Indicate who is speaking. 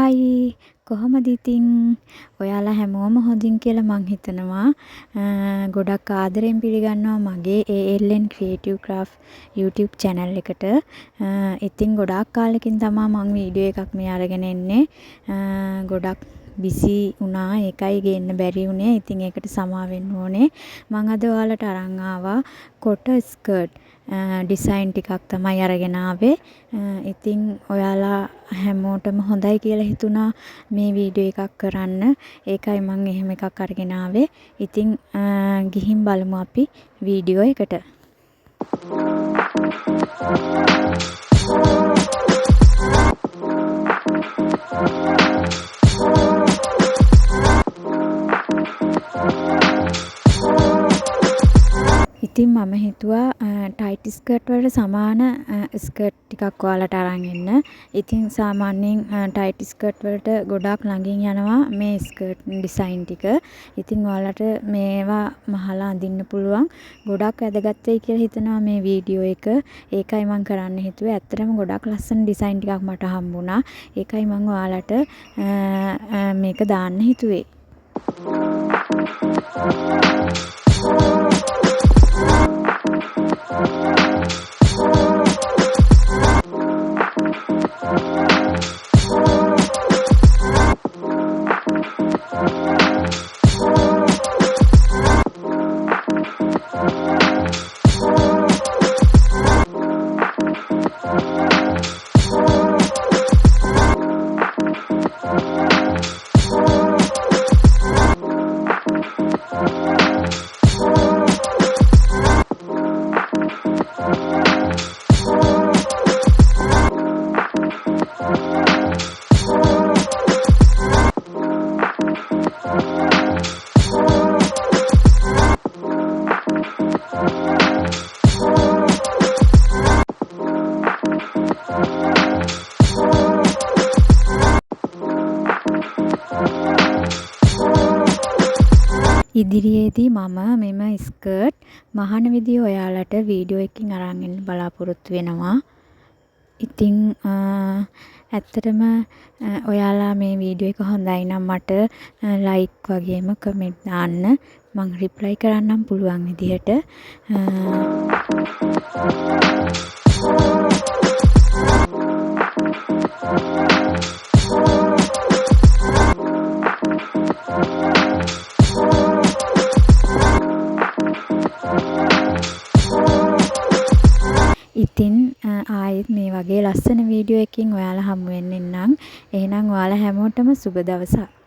Speaker 1: හයි කොහොමද ඉතින් ඔයාලා හැමෝම හොඳින් කියලා මං හිතනවා. ගොඩක් ආදරෙන් පිළිගන්නවා මගේ ALN Creative Craft YouTube channel එකට. ඉතින් ගොඩාක් කාලෙකින් තමයි මං වීඩියෝ එකක් මේ අරගෙන එන්නේ. ගොඩක් බිසි වුණා. ඒකයි ගේන්න බැරි වුණේ. ඉතින් ඒකට සමාව වෙන්න ඕනේ. මං අද ඔයාලට අරන් ආවා කොට ස්කර්ට් ඩිසයින් ටිකක් තමයි අරගෙන ආවේ. ඉතින් ඔයාලා හැමෝටම හොඳයි කියලා හිතුණා මේ වීඩියෝ එකක් කරන්න. ඒකයි මම එහෙම එකක් අරගෙන ආවේ. ඉතින් ගිහින් බලමු අපි වීඩියෝ එකට. ඉතින් මම හිතුවා ටයිට් ස්කර්ට් වලට සමාන ස්කර්ට් ටිකක් ඔයාලට අරන් එන්න. ඉතින් සාමාන්‍යයෙන් ටයිට් ස්කර්ට් වලට ගොඩාක් ළඟින් යනවා මේ ස්කර්ට් ඩිසයින් ටික. ඉතින් ඔයාලට මේවා මහලා අඳින්න පුළුවන්. ගොඩාක් වැදගත් වෙයි කියලා හිතනවා මේ වීඩියෝ එක. ඒකයි මම කරන්න හිතුවේ. ඇත්තටම ගොඩාක් ලස්සන ඩිසයින් ටිකක් මට හම්බුණා. ඒකයි මම ඔයාලට මේක දාන්න හිතුවේ. ඉදිරියේදී මම මෙම ස්කර්ට් මහන විදිය ඔයාලට වීඩියෝ එකකින් අරන් එන්න බලාපොරොත්තු වෙනවා. ඉතින් ඇත්තටම ඔයාලා මේ වීඩියෝ එක හොඳයි නම් මට ලයික් වගේම කමෙන්ට් දාන්න. මම රිප්ලයි කරන්නම් පුළුවන් විදිහට. ඉතින් ආයෙත් මේ වගේ ලස්සන වීඩියෝ එකකින් ඔයාලා හමු වෙන්න නම් එහෙනම් ඔයාලා හැමෝටම සුබ දවසක්.